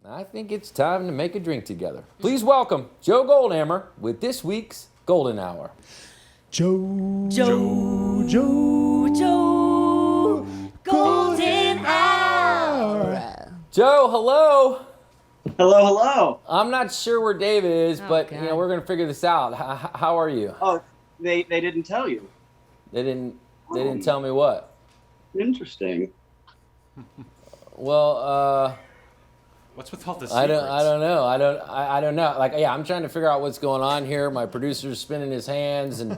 I think it's time to make a drink together. Please welcome Joe Goldammer with this week's Golden Hour. Joe, Golden Hour. Joe, hello. Hello. I'm not sure where Dave is, but you know we're gonna figure this out. How are you? Oh, they didn't tell you. They didn't tell me what. Interesting. Well, what's with all this? I don't know. I don't know. Like, yeah, I'm trying to figure out what's going on here. My producer's spinning his hands, and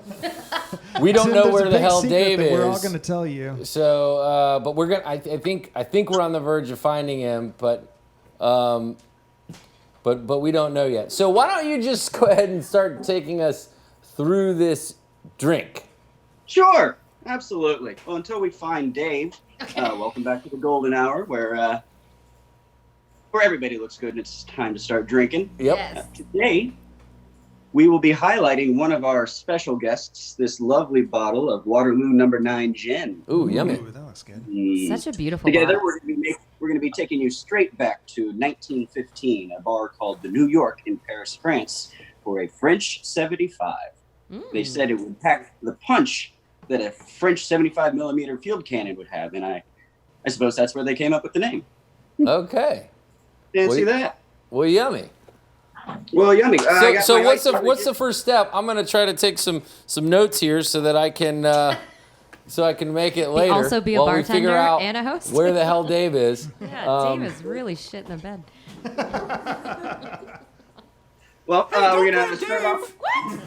we don't know where the hell Dave is. We're all gonna tell you. So, but we're gonna. I think we're on the verge of finding him, but we don't know yet. So why don't you just go ahead and start taking us through this drink? Sure, absolutely. Well, until we find Dave, welcome back to the Golden Hour, where everybody looks good and it's time to start drinking. Yep. Yes. Today, we will be highlighting one of our special guests, this lovely bottle of Waterloo No. 9 Gin. Ooh, yummy. Ooh, that looks good. Such a beautiful Together, box. we're going to be taking you straight back to 1915, a bar called the New York in Paris, France, for a French 75. They said it would pack the punch that a French 75 millimeter field cannon would have, and I suppose that's where they came up with the name. Okay. Fancy that? Well, yummy. Well, yummy. So what's the first step? I'm gonna try to take some notes here so that I can make it later. Also be a while we figure bartender out and a host. where the hell Dave is. Yeah, Dave is really shit in the bed. Well, we're gonna start off. What?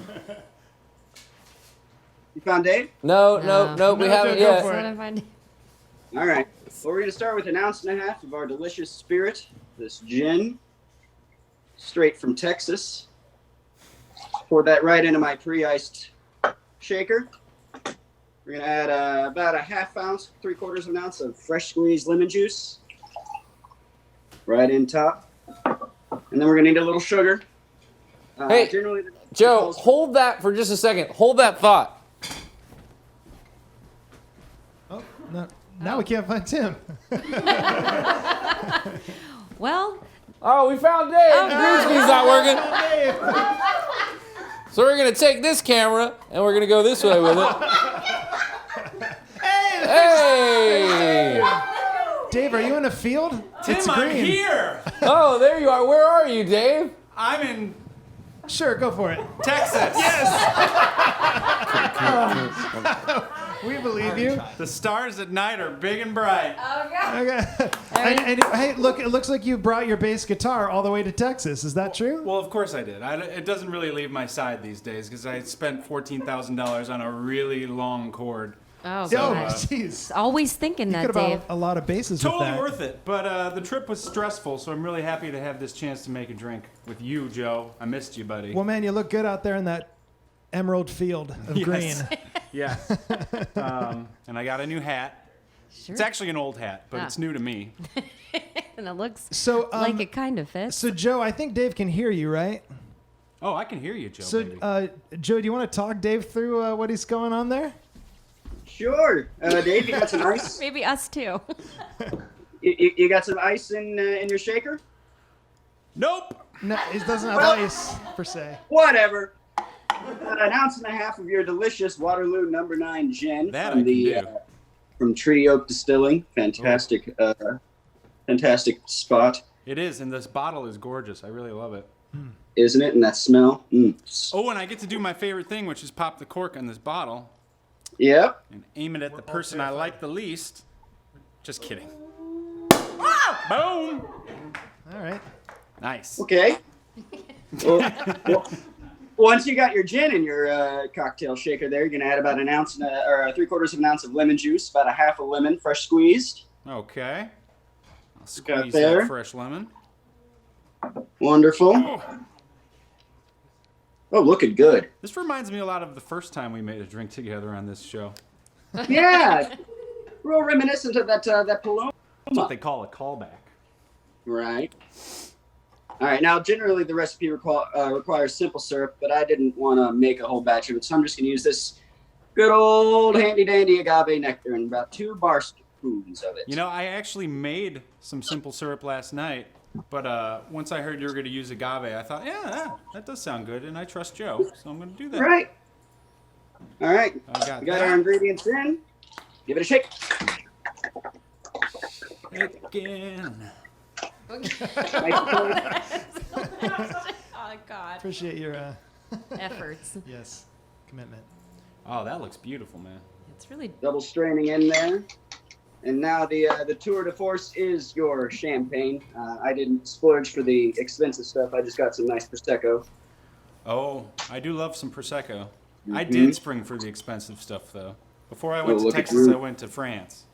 You found Dave? No, we haven't yet. All right. Well, we're gonna start with 1.5 ounces of our delicious spirit, this gin, straight from Texas. Pour that right into my pre-iced shaker. We're gonna add about 1/2 ounce, 3/4 of an ounce of fresh squeezed lemon juice, right in top, and then we're gonna need a little sugar. Hey, Joe, hold that for just a second. Hold that thought. Oh, no. Now we can't find Tim. Well. Oh, we found Dave. Green screen's not working. So we're gonna take this camera and we're gonna go this way with it. Hey! Dave, are you in a field? Tim, It's I'm green. here. Oh, there you are. Where are you, Dave? I'm in Sure, go for it. Texas. We believe you. The stars at night are big and bright. Okay. And hey, look, it looks like you brought your bass guitar all the way to Texas. Is that true? Well, of course I did. It doesn't really leave my side these days because I spent $14,000 on a really long cord. Oh, Oh, God. jeez. Always thinking You that, could have Dave. bought a lot of bases Totally with that. worth it. But the trip was stressful, so I'm really happy to have this chance to make a drink with you, Joe. I missed you, buddy. Well, man, you look good out there in that emerald field of Yes. green. Yes. And I got a new hat. Sure. It's actually an old hat, but Ah. it's new to me. And it looks So, like it kind of fits. So, Joe, I think Dave can hear you, right? Oh, I can hear you, Joe. So, baby. Joe, do you want to talk Dave through what he's going on there? Sure. Dave, you got some ice? Maybe us too. You got some ice in your shaker? Nope. No, he doesn't have ice, per se. Whatever. 1.5 ounces of your delicious Waterloo No. 9 gin That from I can do. From Treaty Oak Distilling. Fantastic, fantastic spot, It is, and this bottle is gorgeous. I really love it. isn't it? And that smell. Oh, and I get to do my favorite thing, which is pop the cork on this bottle Yep. and aim it at the person I like the least. Just kidding. Boom! All right. Nice. Okay. well, once you got your gin in your cocktail shaker, there, you're gonna add about 1 ounce or 3/4 of an ounce of lemon juice, about 1/2 a lemon, fresh squeezed. Okay. I'll squeeze there. that fresh lemon. Wonderful. Oh, looking good. This reminds me a lot of the first time we made a drink together on this show. Yeah. Real reminiscent of that Paloma. That's what they call a callback. Right. All right. Now, generally, the recipe requires simple syrup, but I didn't want to make a whole batch of it, so I'm just going to use this good old handy-dandy agave nectar and about 2 bar spoons of it. You know, I actually made some simple syrup last night, But once I heard you were going to use agave, I thought, yeah, that does sound good, and I trust Joe, so I'm going to do that. All right. All right. I got We got that. our ingredients in. Give it a shake. Again. Nice and cold. Oh God. Appreciate your Efforts. yes commitment. Oh, that looks beautiful, man. It's really. Double straining in there. And now the tour de force is your champagne. I didn't splurge for the expensive stuff. I just got some nice Prosecco. Oh, I do love some Prosecco. I Mm-hmm. did spring for the expensive stuff, though. Before I went to look at Texas, you. I went to France.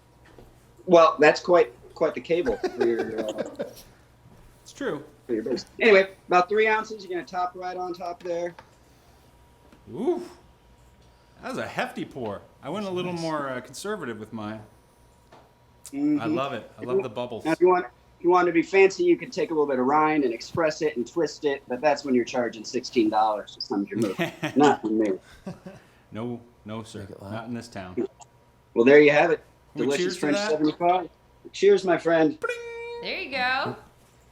Well, that's quite the cable for It's true. your base. Anyway, about 3 ounces. You're gonna top right on top there. Ooh, that was a hefty pour. I went a little more conservative with mine. Mhm. I love it. I love the bubbles. Now, if you want to be fancy, you could take a little bit of rind and express it and twist it, but that's when you're charging $16 for some of your move. Not from me. No, sir. Not in this town. Well, there you have it. We Delicious cheers to French that? 75. Cheers, my friend, There you go.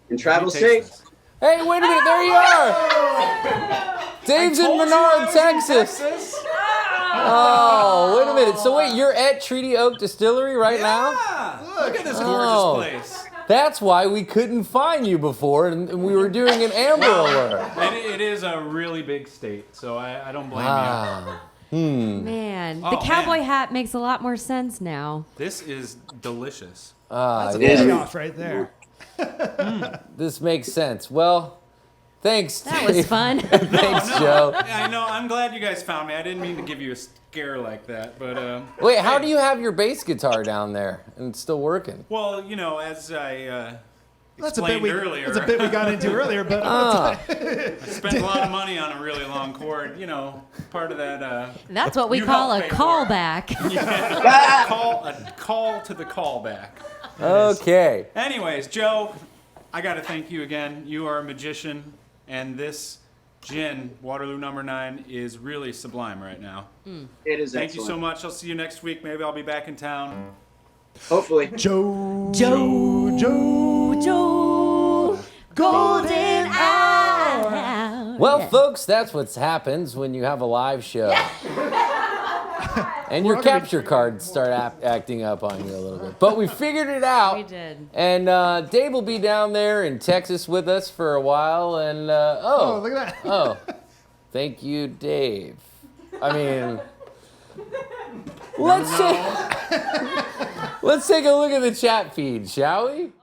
and travel Let me taste safe. this. Hey, wait a minute, there you are! Dave's in Told you I Menard, was in Texas. Oh, wait a minute. So wait, you're at Treaty Oak Distillery right now? Yeah, look at this gorgeous Oh. place. That's why we couldn't find you before, and we were doing an Amber Alert. And it is a really big state, so I don't blame Ah. Man, Oh, the cowboy man. hat makes a lot more sense now. you. This is delicious. That's a yeah. push off right there. This makes sense. Well, thanks. That was Dave. fun. Thanks, Joe. Yeah, I know. I'm glad you guys found me. I didn't mean to give you a scare like that, but Wait, how do you have your bass guitar down there and it's still working? well, you know, as I That's a bit explained we earlier, that's a bit we got into earlier, but Ah, I spent a lot of money on a really long cord. You know, part of that That's what we You call a helped pay for it. callback. call to the callback. okay. Anyways, Joe, I got to thank you again. You are a magician, and this gin, Waterloo Number 9, is really sublime right now. It is Thank you excellent. so much. I'll see you next week. Maybe I'll be back in town. Hopefully. Joe, Golden hour. Well, folks, that's what happens when you have a live show. And your capture cards start acting up on you a little bit. But we figured it out. We did. And Dave will be down there in Texas with us for a while. And Oh, look at that. Oh, thank you, Dave. I mean, let's take a look at the chat feed, shall we?